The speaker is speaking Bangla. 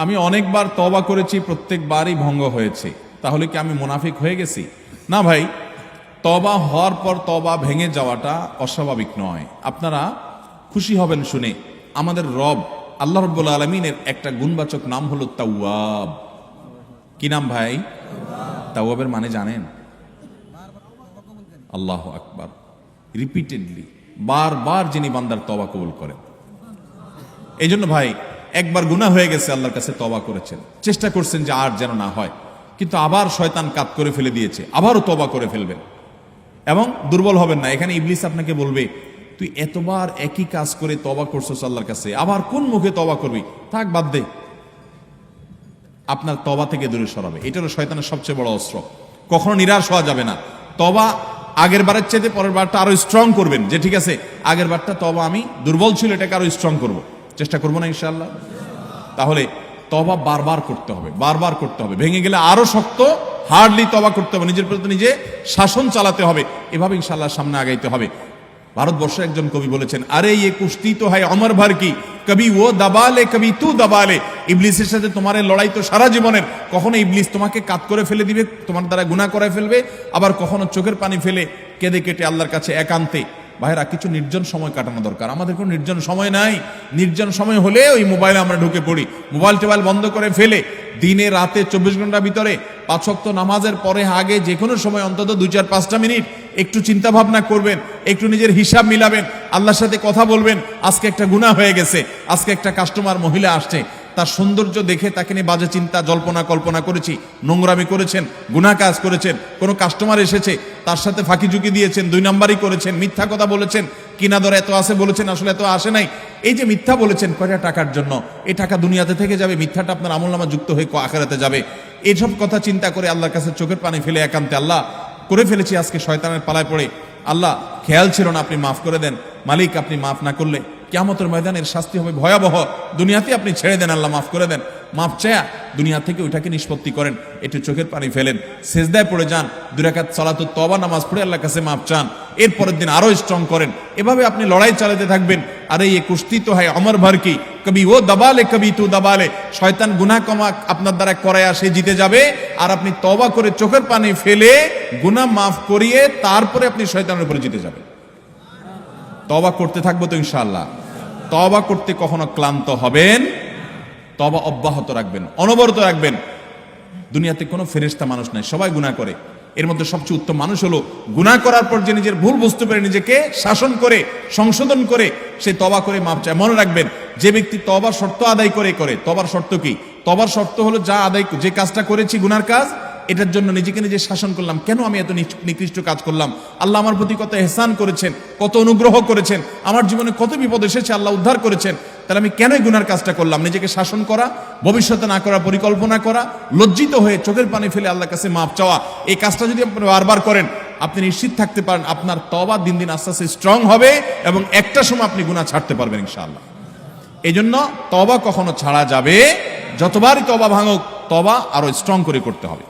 আমি অনেকবার তওবা করেছি, প্রত্যেকবারই ভঙ্গ হয়েছে। তাহলে কি আমি মুনাফিক হয়ে গেছি? না ভাই, তওবা হওয়ার পর তওবা ভেঙে যাওয়াটা অস্বাভাবিক নয়। আপনারা খুশি হবেন শুনে, আমাদের রব আল্লাহ রাব্বুল আলামিনের একটা গুণবাচক নাম হলো তাওয়াব। কি নাম ভাই? তাওয়াবের মানে জানেন? আল্লাহু আকবার। রিপিটেডলি, বারবার যিনি বান্দার তওবা কবুল করেন। এই জন্য ভাই, একবার গুনাহ হয়ে গেছে, আল্লাহর কাছে তওবা করেছেন, চেষ্টা করছেন যে আর যেন না হয়, কিন্তু আবার শয়তান কাত করে ফেলে দিয়েছে, আবারও তওবা করে ফেলবেন এবং দুর্বল হবেন না। এখানে ইবলিস আপনাকে বলবে, তুই এতবার একই কাজ করে তওবা করছস আল্লাহর কাছে, আবার কোন মুখে তওবা করবি? থাক, বাদ দে। আপনার তওবা থেকে দূরে সরাবে। এটা হলো শয়তানের সবচেয়ে বড় অস্ত্র। কখনো নিরাশ হওয়া যাবে না। তওবা আগের বারের চাইতে পরের বারটা আরো স্ট্রং করবেন, যে ঠিক আছে আগের বারটা তওবা আমি দুর্বল ছিল, এটাকে আরো স্ট্রং করব, চেষ্টা করবো না ইনশাআল্লাহ। তাহলে তওবা বারবার করতে হবে, বারবার করতে হবে। ভেঙে গেলে আরো শক্ত হার্ডলি তওবা করতে হবে, নিজের প্রতি নিজে শাসন চালাতে হবে। এভাবে ইনশাআল্লাহ সামনে আগাইতে হবে। ভারতবর্ষের একজন কবি বলেছেন, আরে ইয়ে কুস্তি তো হয় অমর ভর কি, কবি ও দাবালে কবি তু দাবালে। ইবলিসের সাথে তোমার লড়াই তো সারা জীবনের। কখনো ইবলিস তোমাকে কাত করে ফেলে দিবে, তোমার দ্বারা গুনাহ করে ফেলবে, আবার কখনো চোখের পানি ফেলে কেঁদে কেটে আল্লাহর কাছে একান্তে। ভাইরা, কিছু নির্জন সময় কাটানো দরকার। আমাদের কোনো নির্জন সময় নাই। নির্জন সময় হলে ওই মোবাইলে আমরা ঢুকে পড়ি, মোবাইল টোবাইল বন্ধ করে ফেলে দিনে রাতে 24 ঘন্টার ভিতরে 5 ওয়াক্ত নামাজের পরে আগে যে কোনো সময় অন্তত 2-4-5টা মিনিট একটু চিন্তা ভাবনা করবেন, একটু নিজের হিসাব মিলাবেন, আল্লাহর সাথে কথা বলবেন। আজকে একটা গুনাহ হয়ে গেছে, আজকে একটা কাস্টমার মহিলা আসছে, তার সৌন্দর্য দেখে তাকে নিয়ে বাজে চিন্তা জল্পনা কল্পনা করেছি, নোংরামি করেছেন, গুনাহ কাজ করেছেন। কোনো কাস্টমার এসেছে, তার সাথে ফাঁকি ঝুঁকি দিয়েছেন, 2 নাম্বারই করেছেন, মিথ্যা কথা বলেছেন, কিনা দর এত আসে বলেছেন, আসলে এত আসে নাই। এই যে মিথ্যা বলেছেন কয়টা টাকার জন্য, এই টাকা দুনিয়াতে থেকে যাবে, মিথ্যাটা আপনার আমলনামা যুক্ত হয়ে আখিরাতে যাবে। এইসব কথা চিন্তা করে আল্লাহর কাছে চোখের পানি ফেলে একান্তে, আল্লাহ করে ফেলেছি আজকে শয়তানের পালায় পড়ে, আল্লাহ খেয়াল ছিল না, আপনি মাফ করে দেন। মালিক, আপনি মাফ না করলে কিয়ামতের ময়দানের শাস্তি হবে ভয়াবহ। দুনিয়াতে আপনি ছেড়ে দেন, আল্লাহ মাফ করে দেন। মাফ চায়া দুনিয়া থেকে ওইটাকে নিষ্পত্তি করেন, একটু চোখের পানি ফেলেন, সেজদায় পড়ে যান, 2 রাকাত সালাতুত তওবা নামাজ পড়ে আল্লাহর কাছে মাফ চান, এরপরের দিন আরো স্ট্রং করেন। এভাবে আপনি লড়াই চালাতে থাকবেন। আরে এই কুস্তি তো হয় অমর ভর কি, কবি ও দাবালে কবি তু দাবালে। শয়তান গুনাহ কমা আপনার দ্বারা করায় সে জিতে যাবে, আর আপনি তওবা করে চোখের পানি ফেলে গুনাহ মাফ করিয়ে তারপরে আপনি শয়তানের উপরে জিতে যাবেন। তওবা করতে থাকবো তো ইনশাআল্লাহ। তওবা করতে কখনো ক্লান্ত হবেন, তওবা অব্যাহত রাখবেন, অনবরত রাখবেন। দুনিয়াতে কোনো ফেরেশতা মানুষ নাই, সবাই গুনাহ করে। এর মধ্যে সবচেয়ে উত্তম মানুষ হলো গুনাহ করার পর যে নিজের ভুল বুঝতে পেরে নিজেকে শাসন করে সংশোধন করে সে তওবা করে মাপ চায়। মনে রাখবেন, যে ব্যক্তি তওবার শর্ত আদায় করে তওবার শর্ত কি? তওবার শর্ত হলো যে কাজটা করেছি গুনার কাজ, এটার জন্য নিজেকে নিজে শাসন করলাম। কেন আমি এত নিকৃষ্ট কাজ করলাম? আল্লাহ আমার প্রতি কত ইহসান করেছেন, কত অনুগ্রহ করেছেন, আমার জীবনে কত বিপদ এসেছে, আল্লাহ উদ্ধার করেছেন, তাহলে আমি কেন গুনার কাজটা করলাম? নিজেকে শাসন করা, ভবিষ্যতে না করার পরিকল্পনা করা, লজ্জিত হয়ে চোখের পানি ফেলে আল্লাহর কাছে মাপ চাওয়া। এই কাজটা যদি আপনি বারবার করেন, আপনি নিশ্চিত থাকতে পারেন আপনার তওবা দিন দিন আস্তে আস্তে স্ট্রং হবে এবং একটা সময় আপনি গুনাহ ছাড়তে পারবেন ইনশাআল্লাহ। এই জন্য তওবা কখনো ছাড়া যাবে, যতবারই তওবা ভাঙুক, তওবা আরো স্ট্রং করে করতে হবে।